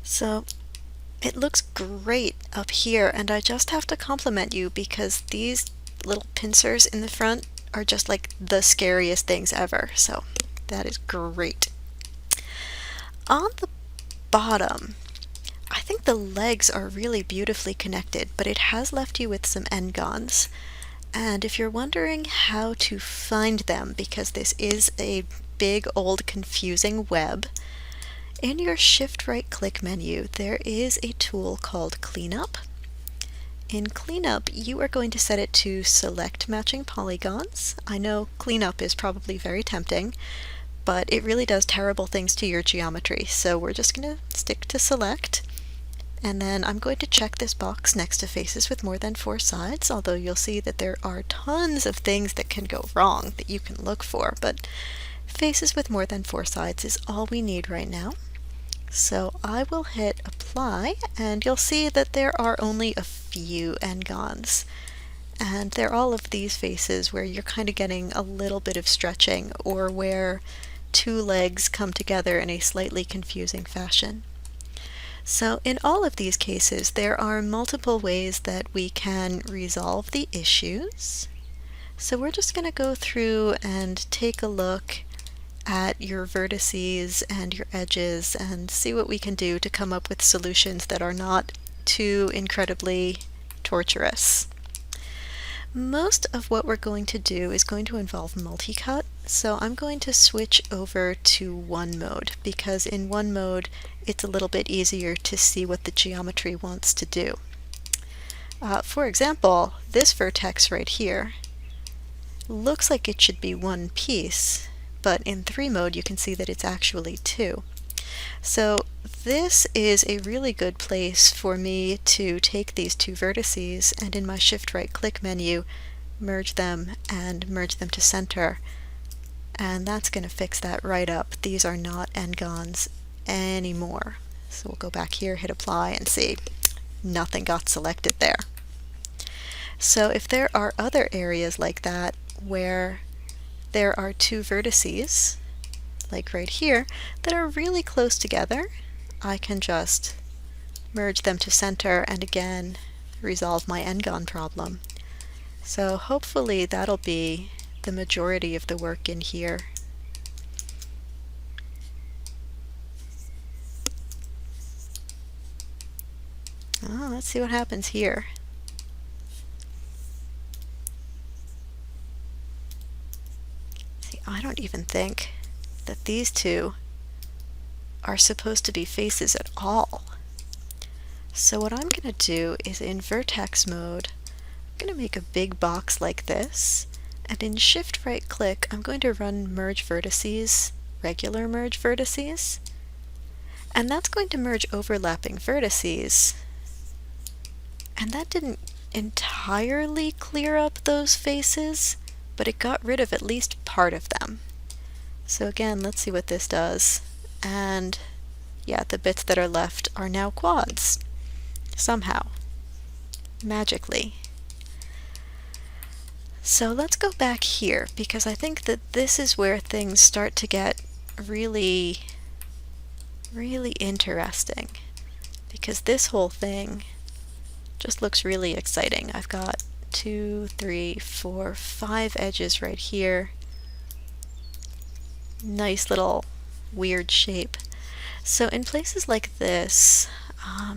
So it looks great up here, and I just have to compliment you because these little pincers in the front are just like the scariest things ever. So that is great. On the bottom, I think the legs are really beautifully connected, but it has left you with some n-gons. And if you're wondering how to find them, because this is a big old confusing web, in your shift right click menu there is a tool called Cleanup. In Cleanup you are going to set it to select matching polygons. I know Cleanup is probably very tempting, but it really does terrible things to your geometry, so we're just going to stick to select. And then I'm going to check this box next to faces with more than 4 sides, although you'll see that there are tons of things that can go wrong that you can look for, but faces with more than 4 sides is all we need right now. So I will hit apply, and you'll see that there are only a few n-gons. And they're all of these faces where you're kind of getting a little bit of stretching, or where 2 legs come together in a slightly confusing fashion. So in all of these cases, there are multiple ways that we can resolve the issues. So we're just going to go through and take a look at your vertices and your edges and see what we can do to come up with solutions that are not too incredibly torturous. Most of what we're going to do is going to involve multicut, so I'm going to switch over to one mode, because in one mode it's a little bit easier to see what the geometry wants to do. For example, this vertex right here looks like it should be one piece, but in 3 mode you can see that it's actually 2. So this is a really good place for me to take these 2 vertices and in my shift right click menu merge them and merge them to center, and that's going to fix that right up. These are not n-gons anymore. So we'll go back here, hit apply, and see nothing got selected there. So if there are other areas like that where there are 2 vertices, like right here, that are really close together, I can just merge them to center and again resolve my n-gon problem. So hopefully that'll be the majority of the work in here. Let's see what happens here. See, I don't even think that these 2 are supposed to be faces at all. So what I'm going to do is in vertex mode, I'm going to make a big box like this, and in shift right click I'm going to run merge vertices, regular merge vertices, and that's going to merge overlapping vertices. And that didn't entirely clear up those faces, but it got rid of at least part of them. So again, let's see what this does. And yeah, the bits that are left are now quads. Somehow. Magically. So let's go back here, because I think that this is where things start to get really, really interesting. Because this whole thing just looks really exciting. I've got 2, 3, 4, 5 edges right here. Nice little weird shape. So in places like this,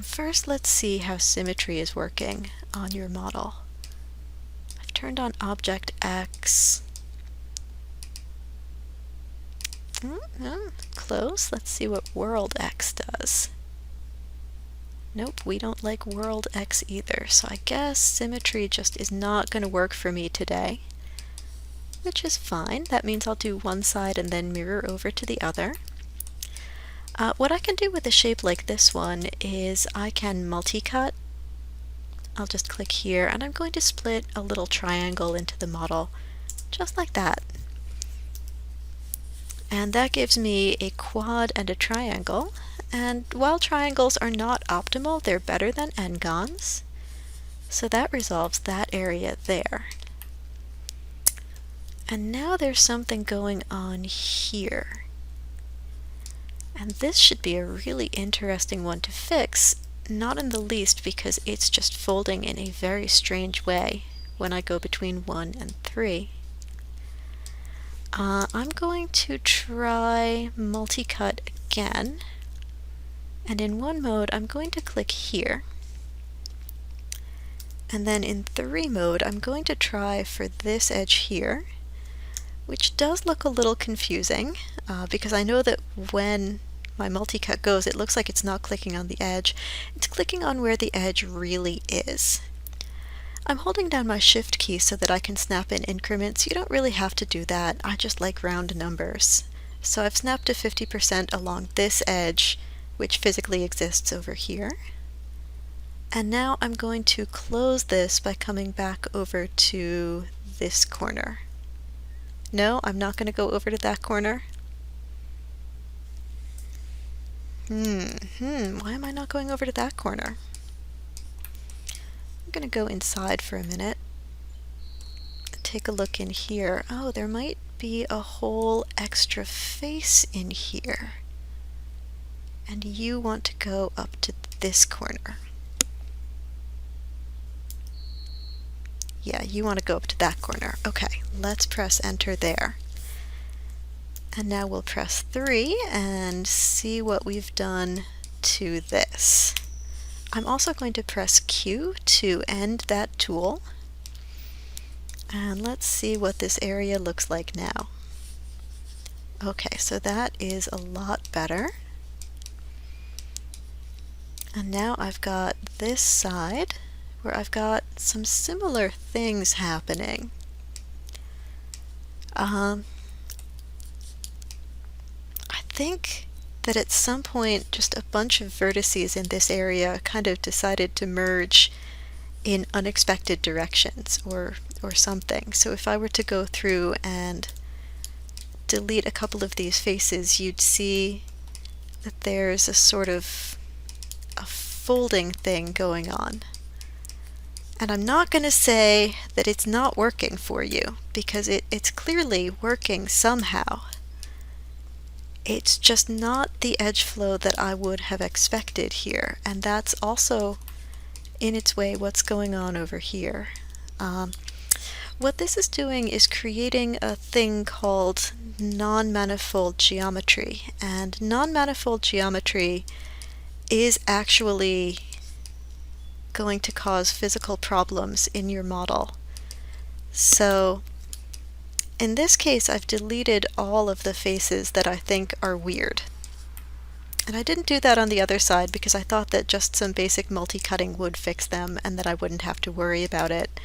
first let's see how symmetry is working on your model. I've turned on Object X. Close. Let's see what World X does. Nope, we don't like World X either, so I guess symmetry just is not going to work for me today. Which is fine. That means I'll do one side and then mirror over to the other. What I can do with a shape like this one is I can multi-cut. I'll just click here, and I'm going to split a little triangle into the model, just like that. And that gives me a quad and a triangle. And while triangles are not optimal, they're better than n-gons. So that resolves that area there. And now there's something going on here. And this should be a really interesting one to fix, not in the least because it's just folding in a very strange way when I go between 1 and 3. I'm going to try multi-cut again, and in one mode I'm going to click here, and then in 3 mode I'm going to try for this edge here, which does look a little confusing because I know that when my multi-cut goes, it looks like it's not clicking on the edge. It's clicking on where the edge really is. I'm holding down my Shift key so that I can snap in increments. You don't really have to do that. I just like round numbers. So I've snapped to 50% along this edge, which physically exists over here. And now I'm going to close this by coming back over to this corner. No, I'm not going to go over to that corner. Why am I not going over to that corner? I'm going to go inside for a minute. Take a look in here. Oh, there might be a whole extra face in here. And you want to go up to this corner. Yeah, you want to go up to that corner. Okay, let's press enter there. And now we'll press 3 and see what we've done to this. I'm also going to press Q to end that tool. And let's see what this area looks like now. Okay, so that is a lot better. And now I've got this side where I've got some similar things happening. I think that at some point just a bunch of vertices in this area kind of decided to merge in unexpected directions or something. So if I were to go through and delete a couple of these faces, you'd see that there's a sort of a folding thing going on. And I'm not going to say that it's not working for you, because it's clearly working somehow. It's just not the edge flow that I would have expected here, and that's also in its way what's going on over here. What this is doing is creating a thing called non-manifold geometry, and non-manifold geometry is actually going to cause physical problems in your model. So in this case, I've deleted all of the faces that I think are weird. And I didn't do that on the other side because I thought that just some basic multi-cutting would fix them and that I wouldn't have to worry about it.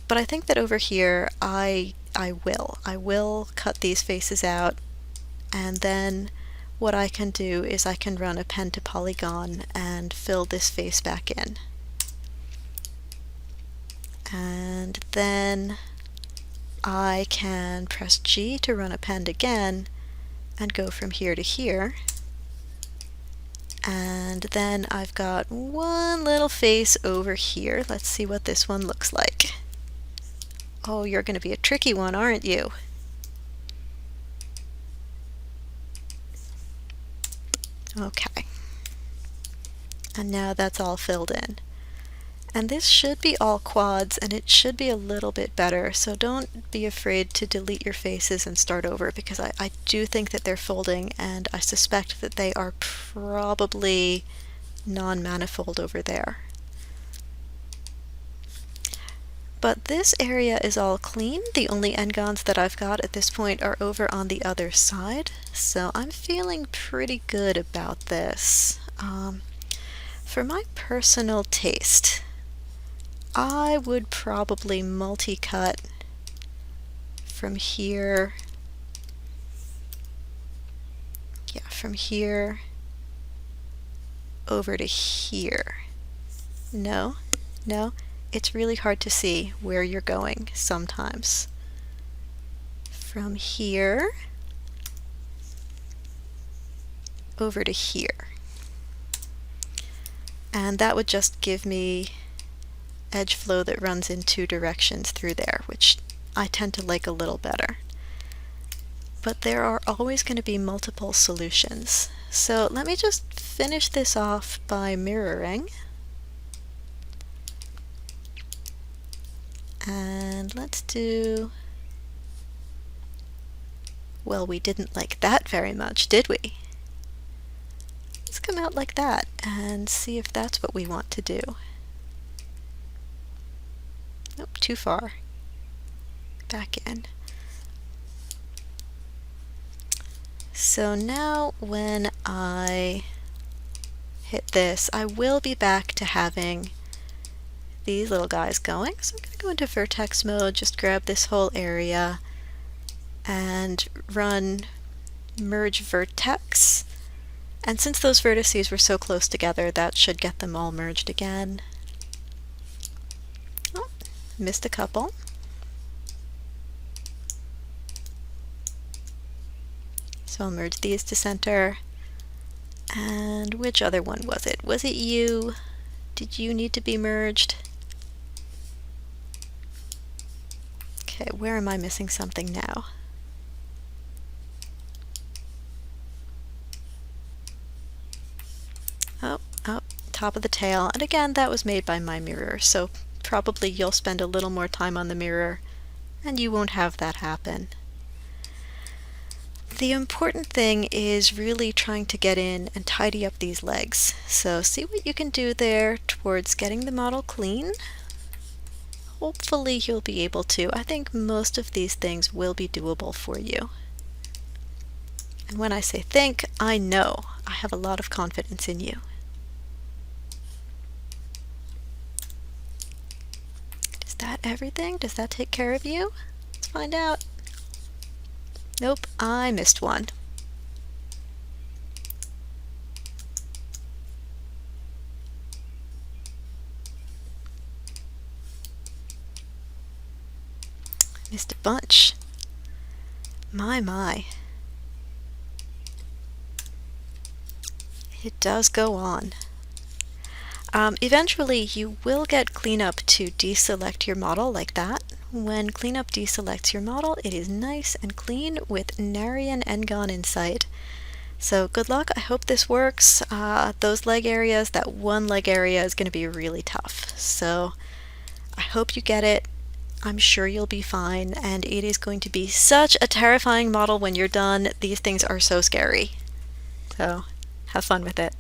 But I think that over here I will cut these faces out, and then what I can do is I can run append to polygon and fill this face back in. And then I can press G to run append again and go from here to here. And then I've got one little face over here. Let's see what this one looks like. Oh, you're going to be a tricky one, aren't you? Okay. And now that's all filled in. And this should be all quads, and it should be a little bit better, so don't be afraid to delete your faces and start over, because I do think that they're folding, and I suspect that they are probably non-manifold over there. But this area is all clean. The only n-gons that I've got at this point are over on the other side, so I'm feeling pretty good about this. For my personal taste, I would probably multi-cut from here, from here over to here. No, it's really hard to see where you're going sometimes. From here over to here. And that would just give me edge flow that runs in 2 directions through there, which I tend to like a little better. but there are always going to be multiple solutions. So let me just finish this off by mirroring. And let's do... Well, we didn't like that very much, did we? Let's come out like that and see if that's what we want to do. Nope, too far. Back in. So now when I hit this, I will be back to having these little guys going. So I'm going to go into vertex mode, just grab this whole area and run merge vertex. And since those vertices were so close together, that should get them all merged again. Oh, missed a couple. So I'll merge these to center. And which other one was it? Was it you? Did you need to be merged? Okay, where am I missing something now? Oh, top of the tail. And again, that was made by my mirror, so probably you'll spend a little more time on the mirror and you won't have that happen. The important thing is really trying to get in and tidy up these legs. So see what you can do there towards getting the model clean. Hopefully you'll be able to. I think most of these things will be doable for you. And when I say think, I know. I have a lot of confidence in you. Is that everything? Does that take care of you? Let's find out. Nope, I missed one. Missed a bunch. My. It does go on. Eventually, you will get cleanup to deselect your model like that. When cleanup deselects your model, it is nice and clean with nary an n-gon in sight. So good luck. I hope this works. Those leg areas, that one leg area is going to be really tough. So I hope you get it. I'm sure you'll be fine, and it is going to be such a terrifying model when you're done. These things are so scary. So have fun with it.